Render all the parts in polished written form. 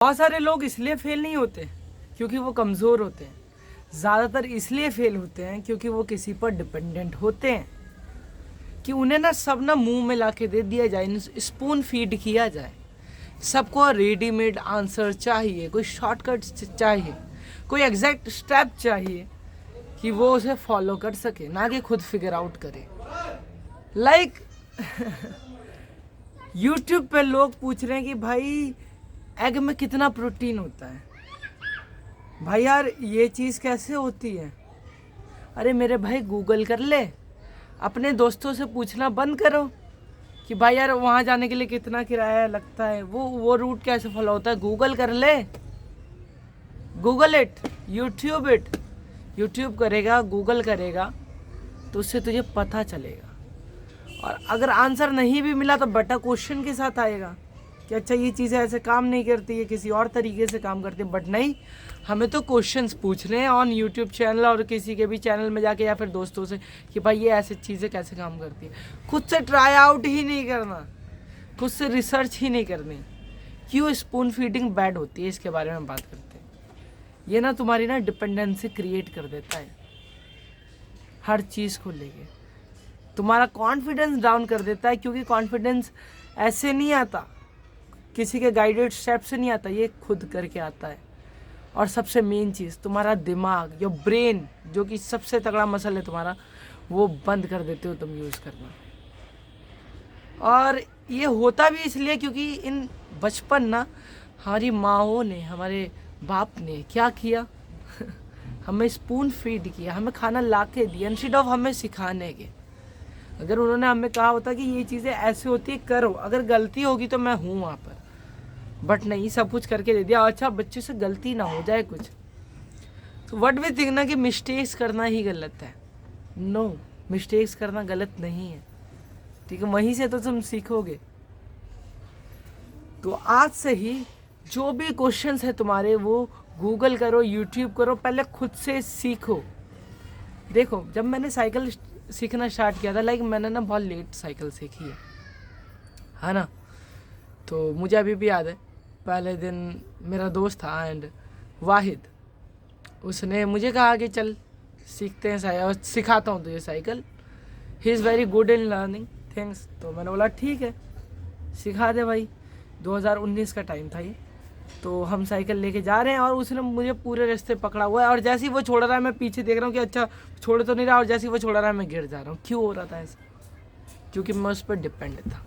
बहुत सारे लोग इसलिए फेल नहीं होते क्योंकि वो कमज़ोर होते हैं, ज़्यादातर इसलिए फेल होते हैं क्योंकि वो किसी पर डिपेंडेंट होते हैं, कि उन्हें ना सब ना मुंह में ला के दे दिया जाए, स्पून फीड किया जाए। सबको रेडीमेड आंसर चाहिए, कोई शॉर्टकट चाहिए, कोई एग्जैक्ट स्टेप चाहिए कि वो उसे फॉलो कर सके, ना कि खुद फिगर आउट करे। लाइक यूट्यूब पे लोग पूछ रहे हैं कि भाई एग में कितना प्रोटीन होता है। भाई यार ये चीज़ कैसे होती है? अरे मेरे भाई गूगल कर ले, अपने दोस्तों से पूछना बंद करो कि भाई यार वहाँ जाने के लिए कितना किराया लगता है, वो रूट कैसे फॉलो होता है। गूगल कर ले, गूगल इट, यूट्यूब करेगा, गूगल करेगा तो उससे तुझे पता चलेगा। और अगर आंसर नहीं भी मिला तो बटा क्वेश्चन के साथ आएगा कि अच्छा ये चीज़ें ऐसे काम नहीं करती, ये किसी और तरीके से काम करती है। बट नहीं, हमें तो क्वेश्चंस पूछने हैं ऑन यूट्यूब चैनल और किसी के भी चैनल में जाके, या फिर दोस्तों से कि भाई ये ऐसी चीज़ें कैसे काम करती है। खुद से ट्राई आउट ही नहीं करना, खुद से रिसर्च ही नहीं करनी। क्यों स्पून फीडिंग बैड होती है, इसके बारे में बात करते हैं। ये ना तुम्हारी ना डिपेंडेंसी क्रिएट कर देता है हर चीज़ को लेके, तुम्हारा कॉन्फिडेंस डाउन कर देता है, क्योंकि कॉन्फिडेंस ऐसे नहीं आता, किसी के गाइडेड स्टेप से नहीं आता, ये खुद करके आता है। और सबसे मेन चीज़, तुम्हारा दिमाग, योर ब्रेन, जो कि सबसे तगड़ा मसल है तुम्हारा, वो बंद कर देते हो तुम यूज़ करना। और ये होता भी इसलिए क्योंकि इन बचपन ना हमारी माँओं ने, हमारे बाप ने क्या किया हमें स्पून फीड किया, हमें खाना ला के दिया इंस्टेड ऑफ हमें सिखाने के। अगर उन्होंने हमें कहा होता कि ये चीज़ें ऐसे होती है करो, अगर गलती होगी तो मैं हूँ वहाँ पर, बट नहीं, सब कुछ करके दे दिया। अच्छा बच्चे से गलती ना हो जाए कुछ, तो व्हाट वी थिंक ना कि मिस्टेक्स करना ही गलत है। नो, मिस्टेक्स करना गलत नहीं है, ठीक है, वहीं से तो तुम सीखोगे। तो आज से ही जो भी क्वेश्चंस है तुम्हारे, वो गूगल करो, यूट्यूब करो, पहले खुद से सीखो। देखो जब मैंने साइकिल सीखना स्टार्ट किया था, लाइक मैंने ना बहुत लेट साइकिल सीखी है ना, तो मुझे अभी भी याद है पहले दिन मेरा दोस्त था एंड वाहिद, उसने मुझे कहा कि चल सीखते हैं और सिखाता हूँ तुझे cycle, he is very good in learning things. तो मैंने बोला ठीक है सिखा दे भाई। 2019 का टाइम था ये, तो हम साइकिल लेके जा रहे हैं और उसने मुझे पूरे रास्ते पकड़ा हुआ है, और जैसे ही वो छोड़ रहा है मैं पीछे देख रहा हूँ कि अच्छा छोड़ तो नहीं रहा, और जैसे ही वो छोड़ रहा है मैं गिर जा रहा हूँ। क्यों हो रहा था ऐसा? क्योंकि मैं उस पर डिपेंडेंट था।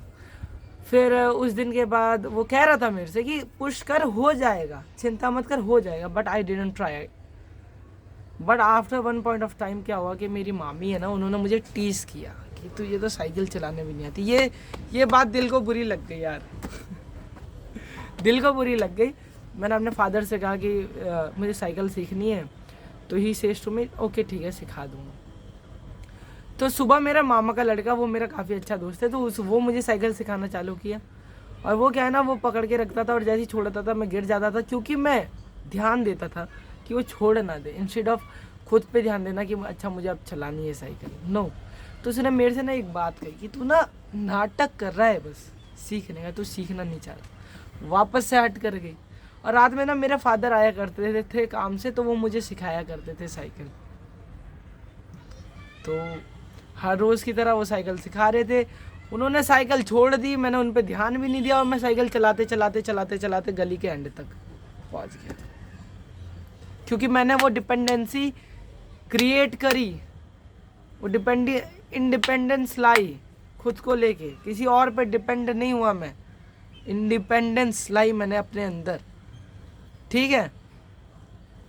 फिर उस दिन के बाद वो कह रहा था मेरे से कि पुश कर, हो जाएगा, चिंता मत कर, हो जाएगा, but I didn't try. But after one point of time क्या हुआ कि मेरी मामी है ना, उन्होंने मुझे टीज किया कि तुझे तो साइकिल चलाने भी नहीं आती। ये बात दिल को बुरी लग गई यार दिल को बुरी लग गई। मैंने अपने फादर से कहा कि मुझे साइकिल सीखनी है, तो he says to me okay ठीक है सिखा दूँगा। तो सुबह मेरा मामा का लड़का, वो मेरा काफ़ी अच्छा दोस्त है, तो वो मुझे साइकिल सिखाना चालू किया। और वो क्या है ना, वो पकड़ के रखता था और जैसे ही छोड़ता था मैं गिर जाता था, क्योंकि मैं ध्यान देता था कि वो छोड़ ना दे, इंस्टेड ऑफ खुद पे ध्यान देना कि अच्छा मुझे अब चलानी है साइकिल। नो, तो उसने मेरे से ना एक बात कही कि तू ना नाटक कर रहा है बस सीखने का, तू सीखना नहीं चाह रहा। वापस से हट कर गई। और रात में ना मेरे फादर आया करते थे काम से, तो वो मुझे सिखाया करते थे साइकिल। तो हर रोज़ की तरह वो साइकिल सिखा रहे थे। उन्होंने साइकिल छोड़ दी, मैंने उन पर ध्यान भी नहीं दिया, और मैं साइकिल चलाते चलाते चलाते चलाते गली के एंड तक पहुंच गया, क्योंकि मैंने वो डिपेंडेंसी क्रिएट करी, वो इंडिपेंडेंस लाई खुद को लेके, किसी और पे डिपेंड नहीं हुआ मैं, इंडिपेंडेंस लाई मैंने अपने अंदर, ठीक है।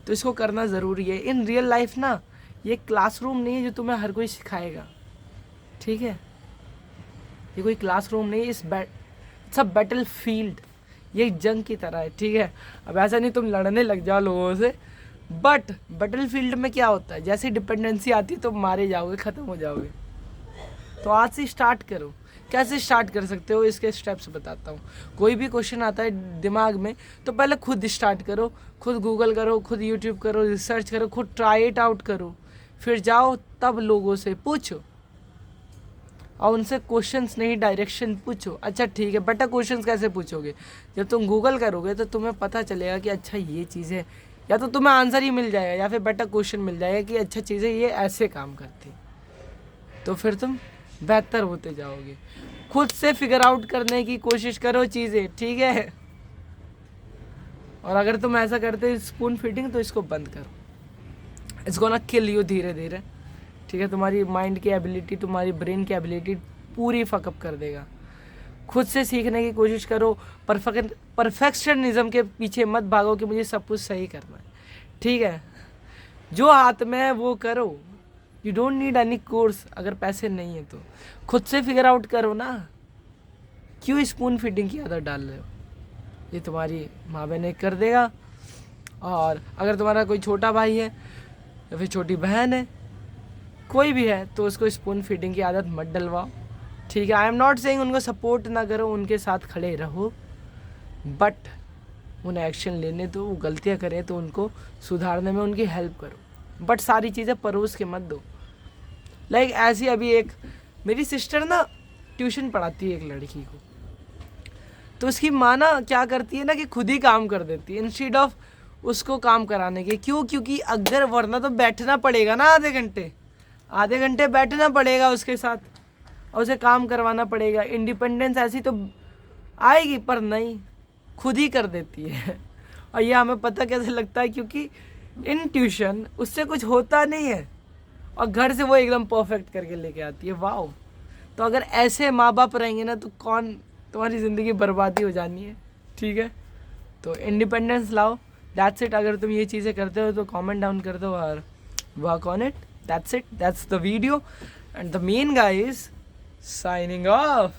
तो इसको करना ज़रूरी है। इन रियल लाइफ ना ये क्लासरूम नहीं है जो तुम्हें हर कोई सिखाएगा, ठीक है, ये कोई क्लासरूम नहीं, इट्स अ बैटल फील्ड, ये एक जंग की तरह है, ठीक है। अब ऐसा नहीं तुम लड़ने लग जाओ लोगों से, बट बैटल फील्ड में क्या होता है, जैसे डिपेंडेंसी आती है तो मारे जाओगे, ख़त्म हो जाओगे। तो आज से स्टार्ट करो। कैसे स्टार्ट कर सकते हो, इसके स्टेप्स बताता हूँ। कोई भी क्वेश्चन आता है दिमाग में तो पहले खुद स्टार्ट करो, खुद गूगल करो, खुद यूट्यूब करो, रिसर्च करो, खुद ट्राई इट आउट करो, फिर जाओ तब लोगों से पूछो। और उनसे क्वेश्चंस नहीं डायरेक्शन पूछो। अच्छा ठीक है बेटा, क्वेश्चंस कैसे पूछोगे? जब तुम गूगल करोगे तो तुम्हें पता चलेगा कि अच्छा ये चीज़ है, या तो तुम्हें आंसर ही मिल जाएगा या फिर बेटा क्वेश्चन मिल जाएगा कि अच्छा चीज़ें ये ऐसे काम करती, तो फिर तुम बेहतर होते जाओगे। खुद से फिगर आउट करने की कोशिश करो चीज़ें, ठीक है? और अगर तुम ऐसा करते हो स्पून फीडिंग, तो इसको बंद करो, इट्स गोना किल यू धीरे धीरे, ठीक है? तुम्हारी माइंड की एबिलिटी, तुम्हारी ब्रेन की एबिलिटी पूरी फकअप कर देगा। खुद से सीखने की कोशिश करो, परफेक्शनिज्म के पीछे मत भागो कि मुझे सब कुछ सही करना है, ठीक है? जो हाथ में है वो करो, you don't need any course. अगर पैसे नहीं है तो खुद से फिगर आउट करो ना, क्यों स्पून फीडिंग की आदत डाल रहे हो? ये तुम्हारी माँ बहन कर देगा। और अगर तुम्हारा कोई छोटा भाई है या फिर छोटी बहन है, कोई भी है, तो उसको स्पून फीडिंग की आदत मत डलवाओ, ठीक है? आई एम नॉट सेइंग उनको सपोर्ट ना करो, उनके साथ खड़े रहो, बट उन्हें एक्शन लेने दो। वो गलतियाँ करें तो उनको सुधारने में उनकी हेल्प करो, बट सारी चीज़ें परोस के मत दो। लाइक ऐसी अभी एक मेरी सिस्टर ना ट्यूशन पढ़ाती है एक लड़की को, तो उसकी माँ ना क्या करती है ना कि खुद ही काम कर देती है इंस्टेड ऑफ उसको काम कराने के। क्यों? क्योंकि अगर वरना तो बैठना पड़ेगा ना, आधे घंटे बैठना पड़ेगा उसके साथ और उसे काम करवाना पड़ेगा। इंडिपेंडेंस ऐसी तो आएगी, पर नहीं, खुद ही कर देती है। और ये हमें पता कैसे लगता है? क्योंकि इन ट्यूशन उससे कुछ होता नहीं है और घर से वो एकदम परफेक्ट करके लेके आती है। वाओ! तो अगर ऐसे माँ बाप रहेंगे ना तो तुम्हारी ज़िंदगी बर्बादी हो जानी है, ठीक है? तो इंडिपेंडेंस लाओ, दैट्स इट। अगर तुम ये चीज़ें करते हो तो कमेंट डाउन कर दो और work on it, that's it, that's the video and the main guy is signing off.